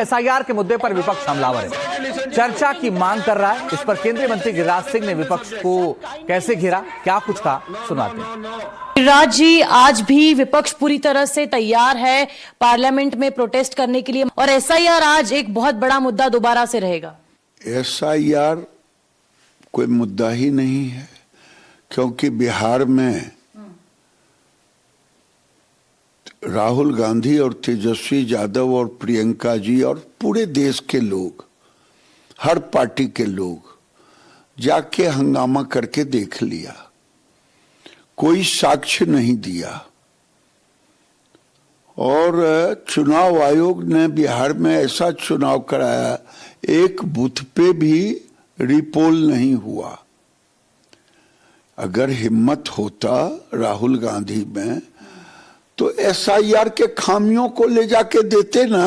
SIR के मुद्दे पर विपक्ष हमलावर है, चर्चा की मांग कर रहा है। इस पर केंद्रीय मंत्री गिरिराज सिंह ने विपक्ष को कैसे घेरा, क्या कुछ कहा, सुनाते हैं। गिरिराज जी, आज भी विपक्ष पूरी तरह से तैयार है पार्लियामेंट में प्रोटेस्ट करने के लिए और एसआईआर आज एक बहुत बड़ा मुद्दा दोबारा से रहेगा। एसआईआर कोई मुद्दा ही नहीं है, क्योंकि बिहार में राहुल गांधी और तेजस्वी यादव और प्रियंका जी और पूरे देश के लोग, हर पार्टी के लोग जाके हंगामा करके देख लिया, कोई साक्ष्य नहीं दिया। और चुनाव आयोग ने बिहार में ऐसा चुनाव कराया, एक बूथ पे भी रिपोल नहीं हुआ। अगर हिम्मत होता राहुल गांधी में तो एसआईआर के खामियों को ले जाके देते ना।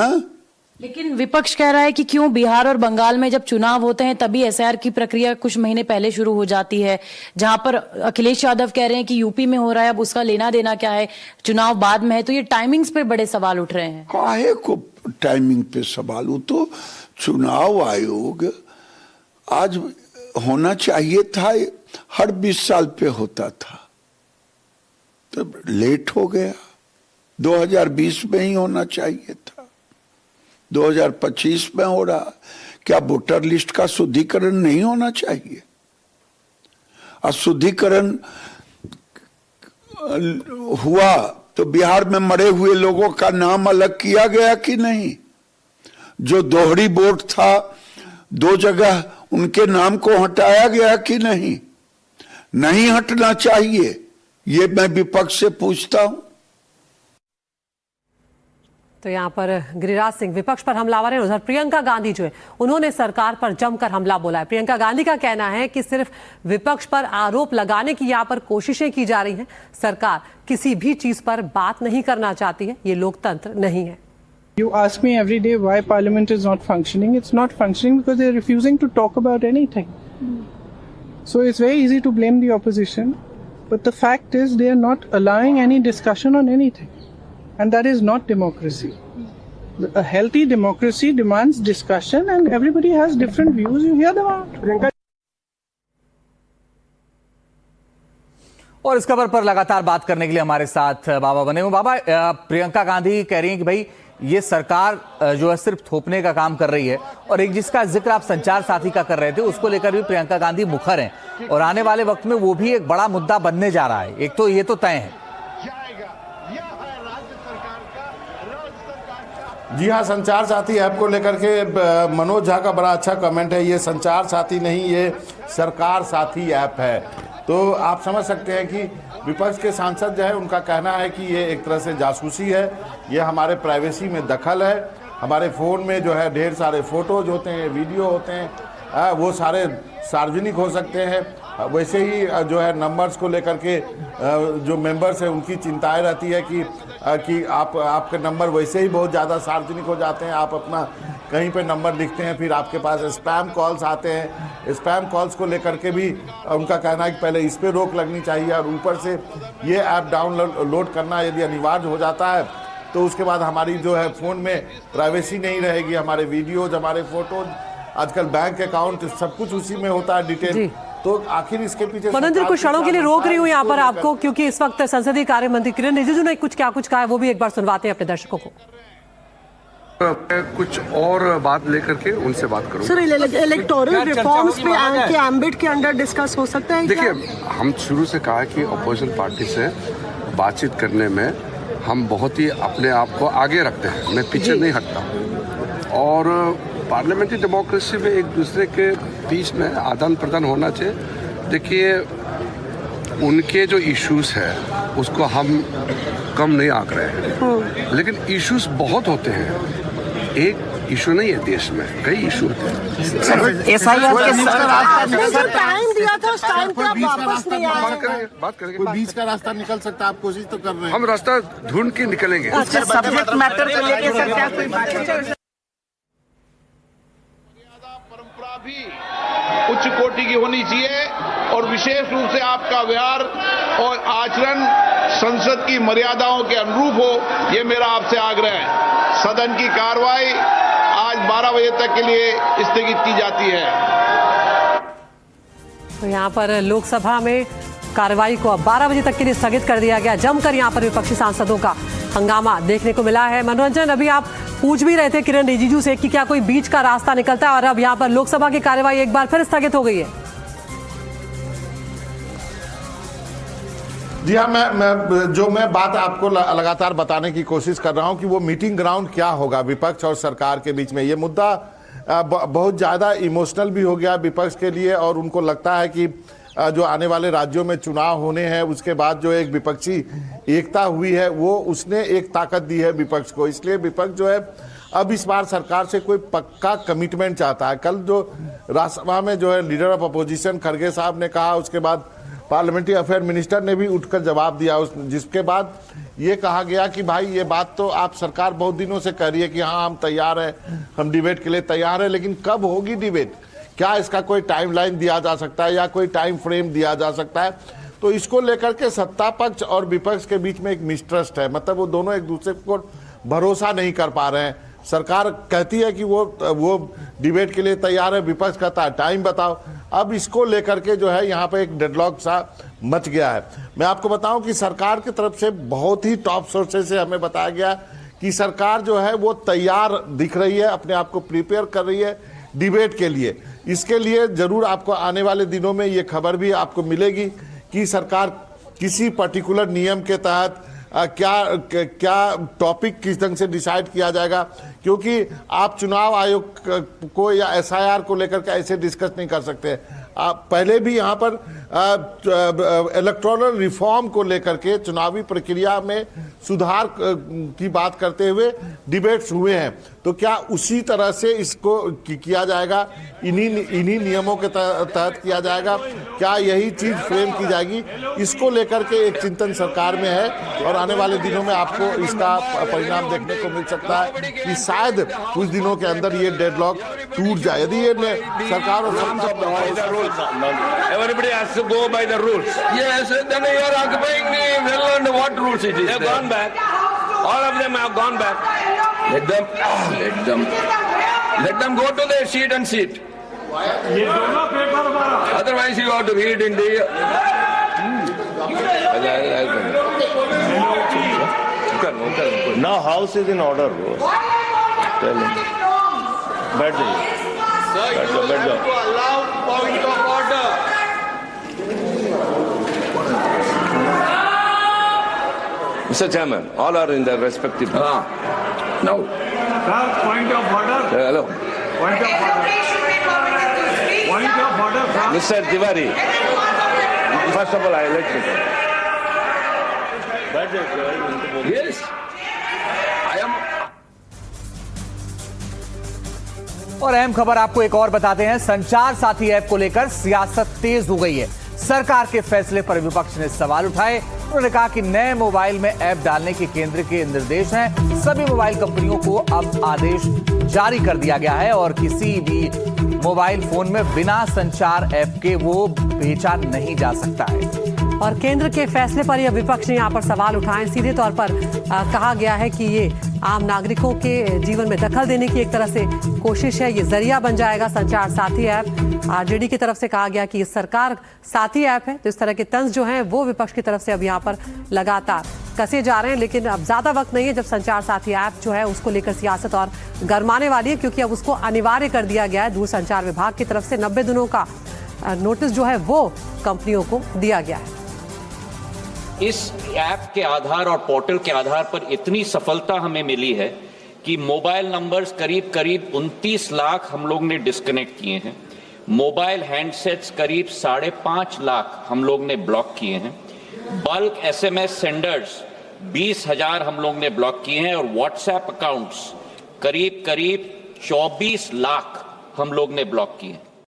लेकिन विपक्ष कह रहा है कि क्यों बिहार और बंगाल में जब चुनाव होते हैं तभी एसआईआर की प्रक्रिया कुछ महीने पहले शुरू हो जाती है, जहां पर अखिलेश यादव कह रहे हैं कि यूपी में हो रहा है, अब उसका लेना देना क्या है, चुनाव बाद में है। तो ये टाइमिंग्स पे बड़े सवाल उठ रहे हैं। काहे को टाइमिंग पे सवाल? वो तो चुनाव आयोग आज होना चाहिए था, हर 20 साल पे होता था, तो लेट हो गया। 2020 में ही होना चाहिए था, 2025 में हो रहा। क्या वोटर लिस्ट का शुद्धिकरण नहीं होना चाहिए? शुद्धिकरण हुआ तो बिहार में मरे हुए लोगों का नाम अलग किया गया कि नहीं? जो दोहरी वोट था, 2 जगह उनके नाम को हटाया गया कि नहीं? नहीं हटना चाहिए, ये मैं विपक्ष से पूछता हूं। तो यहाँ पर गिरिराज सिंह विपक्ष पर हमलावर है। उधर प्रियंका गांधी जो है, उन्होंने सरकार पर जमकर हमला बोला है। प्रियंका गांधी का कहना है कि सिर्फ विपक्ष पर आरोप लगाने की यहाँ पर कोशिशें की जा रही हैं, सरकार किसी भी चीज पर बात नहीं करना चाहती है, ये लोकतंत्र नहीं है। You ask me every day why Parliament is not functioning. It's not functioning because they're refusing to talk about anything. So it's very easy to blame the opposition, but the fact is they are not allowing any discussion on anything. And that is not democracy. A healthy democracy demands discussion and everybody has different views. You hear them out. और इस खबर पर लगातार बात करने के लिए हमारे साथ बाबा बने हुए। बाबा, प्रियंका गांधी कह रही हैं कि भाई ये सरकार जो है सिर्फ थोपने का काम कर रही है, और एक जिसका जिक्र आप संचार साथी का कर रहे थे, उसको लेकर भी प्रियंका गांधी मुखर हैं और आने वाले वक्त में वो भी एक बड़ा मुद्दा बनने जा रहा है। एक तो ये तो तय है। जी हाँ, संचार साथी ऐप को लेकर के मनोज झा का बड़ा अच्छा कमेंट है। ये संचार साथी नहीं, ये सरकार साथी ऐप है। तो आप समझ सकते हैं कि विपक्ष के सांसद जो है, उनका कहना है कि ये एक तरह से जासूसी है, ये हमारे प्राइवेसी में दखल है। हमारे फ़ोन में जो है ढेर सारे फ़ोटोज होते हैं, वीडियो होते हैं, वो सारे सार्वजनिक हो सकते हैं। वैसे ही जो है नंबर्स को लेकर के जो मेंबर्स हैं उनकी चिंताएं रहती है कि आपके नंबर वैसे ही बहुत ज़्यादा सार्वजनिक हो जाते हैं। आप अपना कहीं पे नंबर लिखते हैं, फिर आपके पास स्पैम कॉल्स आते हैं। स्पैम कॉल्स को लेकर के भी उनका कहना है कि पहले इस पर रोक लगनी चाहिए, और ऊपर से ये ऐप डाउनलोड करना यदि अनिवार्य हो जाता है तो उसके बाद हमारी जो है फ़ोन में प्राइवेसी नहीं रहेगी। हमारे वीडियोज, हमारे फ़ोटोज, आजकल बैंक अकाउंट, सब कुछ उसी में होता है डिटेल। तो आखिर इसके पीछे मनोज, कुछ क्षणों के लिए रोक रही हूँ यहाँ पर आपको, क्योंकि इस वक्त संसदीय कार्य मंत्री किरण रिजिजू ने क्या कुछ कहा है, वो भी एक बार सुनवाते हैं अपने दर्शकों को। कुछ और बात लेकर के उनसे बात करूँ। सर, इलेक्टोरल रिफॉर्म्स के एम्बिट के अंडर डिस्कस हो सकता है? देखिए, हम शुरू से कहा कि अपोजिशन पार्टी से बातचीत करने में हम बहुत ही अपने आप को आगे रखते हैं, मैं पीछे नहीं हटता। और पार्लियामेंट्री डेमोक्रेसी में एक दूसरे के बीच में आदान प्रदान होना चाहिए। देखिए, उनके जो इश्यूज है उसको हम कम नहीं आंक रहे हैं, लेकिन इश्यूज बहुत होते हैं। एक इशू नहीं है, देश में कई इशू होते हैं। एसआईआर के जो टाइम दिया था उस टाइम पे आप वापस नहीं आए। बात करेंगे। कोई बीच का रास्ता निकल सकता है, आप कोशिश तो कर रहे हैं। हम रास्ता ढूंढ के निकलेंगे। सब्जेक्ट मैटर को लेकर सर क्या कोई बात? परंपरा भी उच्च कोटि की होनी चाहिए, और विशेष रूप से आपका व्यवहार और आचरण संसद की मर्यादाओं के अनुरूप हो, ये मेरा आपसे आग्रह है। सदन की कार्रवाई आज बजे तक के लिए स्थगित की जाती है। तो यहाँ पर लोकसभा में कार्रवाई को अब 12 बजे तक के लिए स्थगित कर दिया गया। जमकर यहाँ पर विपक्षी सांसदों का हंगामा देखने को मिला है। मनोरंजन, अभी आप पूछ भी रहे थे किरण रिजिजू से कि क्या कोई बीच का रास्ता निकलता है, और अब यहाँ पर लोकसभा की कार्रवाई एक बार फिर स्थगित हो गई है। जी हाँ, मैं बात आपको लगातार बताने की कोशिश कर रहा हूं कि वो मीटिंग ग्राउंड क्या होगा विपक्ष और सरकार के बीच में। ये मुद्दा बहुत ज़्यादा इमोशनल भी हो गया विपक्ष के लिए, और उनको लगता है कि जो आने वाले राज्यों में चुनाव होने हैं उसके बाद जो एक विपक्षी एकता हुई है वो उसने एक ताकत दी है विपक्ष को। इसलिए विपक्ष जो है अब इस बार सरकार से कोई पक्का कमिटमेंट चाहता है। कल जो राज्यसभा में जो है लीडर ऑफ अपोजिशन खड़गे साहब ने कहा, उसके बाद पार्लियामेंट्री अफेयर मिनिस्टर ने भी उठकर जवाब दिया, जिसके बाद ये कहा गया कि भाई ये बात तो आप सरकार बहुत दिनों से कह रही है कि हाँ हम तैयार हैं, हम डिबेट के लिए तैयार हैं, लेकिन कब होगी डिबेट, क्या इसका कोई टाइमलाइन दिया जा सकता है या कोई टाइम फ्रेम दिया जा सकता है। तो इसको लेकर के सत्ता पक्ष और विपक्ष के बीच में एक मिसट्रस्ट है, मतलब वो दोनों एक दूसरे को भरोसा नहीं कर पा रहे हैं। सरकार कहती है कि वो डिबेट के लिए तैयार है, विपक्ष कहता है टाइम बताओ। अब इसको लेकर के जो है यहाँ पे एक डेडलॉक सा मच गया है। मैं आपको बताऊं कि सरकार की तरफ से बहुत ही टॉप सोर्सेज से हमें बताया गया कि सरकार जो है वो तैयार दिख रही है, अपने आप को प्रिपेयर कर रही है डिबेट के लिए। इसके लिए जरूर आपको आने वाले दिनों में ये खबर भी आपको मिलेगी कि सरकार किसी पर्टिकुलर नियम के तहत क्या टॉपिक किस ढंग से डिसाइड किया जाएगा, क्योंकि आप चुनाव आयोग को या एसआईआर को लेकर के ऐसे डिस्कस नहीं कर सकते। आप पहले भी यहाँ पर इलेक्टोरल रिफॉर्म को लेकर के चुनावी प्रक्रिया में सुधार की बात करते हुए डिबेट्स हुए हैं, तो क्या उसी तरह से इसको किया जाएगा, इन्हीं नियमों के तहत किया जाएगा, क्या यही चीज फ्रेम की जाएगी, इसको लेकर के एक चिंतन सरकार में है। और आने वाले दिनों में आपको इसका परिणाम देखने को मिल सकता है कि शायद कुछ दिनों के अंदर ये डेडलॉक टूट जाए। यदि ये सरकार और everybody has to go by the rules. Yes, then you are occupying the well and what rules it is. They have gone back. All of them have gone back. Let them go to their seat and sit. Otherwise you have to read in the now house is in order, bro. Tell him. बैठ जाइए। बैठ जाओ। allow point of order. Mr. Chairman, all are in their respective. No. Sir, point of order. Hello. Point of order. Point of order. Mr. Tiwari. First of all, I let you. बैठ जाइए। Yes. I am. और अहम खबर आपको एक और बताते हैं। संचार साथी ऐप को लेकर सियासत तेज हो गई है। सरकार के फैसले पर विपक्ष ने सवाल उठाए। उन्होंने कहा कि नए मोबाइल में ऐप डालने के केंद्र के निर्देश हैं। सभी मोबाइल कंपनियों को अब आदेश जारी कर दिया गया है और किसी भी मोबाइल फोन में बिना संचार ऐप के वो बेचा नहीं जा सकता है। और केंद्र के फैसले पर यह विपक्ष ने यहाँ पर सवाल उठाए। सीधे तौर पर कहा गया है कि ये आम नागरिकों के जीवन में दखल देने की एक तरह से कोशिश है, ये जरिया बन जाएगा संचार साथी ऐप। आरजेडी की तरफ से कहा गया कि ये सरकार साथी ऐप है, तो इस तरह के तंज जो हैं वो विपक्ष की तरफ से अब यहाँ पर लगातार कसे जा रहे हैं। लेकिन अब ज्यादा वक्त नहीं है जब संचार साथी ऐप जो है उसको लेकर सियासत और गरमाने वाली है, क्योंकि अब उसको अनिवार्य कर दिया गया है। दूरसंचार विभाग की तरफ से 90 दिनों का नोटिस जो है वो कंपनियों को दिया गया है। इस ऐप के आधार और पोर्टल के आधार पर इतनी सफलता हमें मिली है कि मोबाइल नंबर्स करीब 29 लाख हम लोग ने डिस्कनेक्ट किए हैं। मोबाइल हैंडसेट्स करीब 5.5 लाख हम लोग ने ब्लॉक किए हैं। बल्क एसएमएस सेंडर्स 20,000 हम लोग ने ब्लॉक किए हैं और व्हाट्सएप अकाउंट्स करीब 24 लाख हम लोग ने ब्लॉक किए हैं।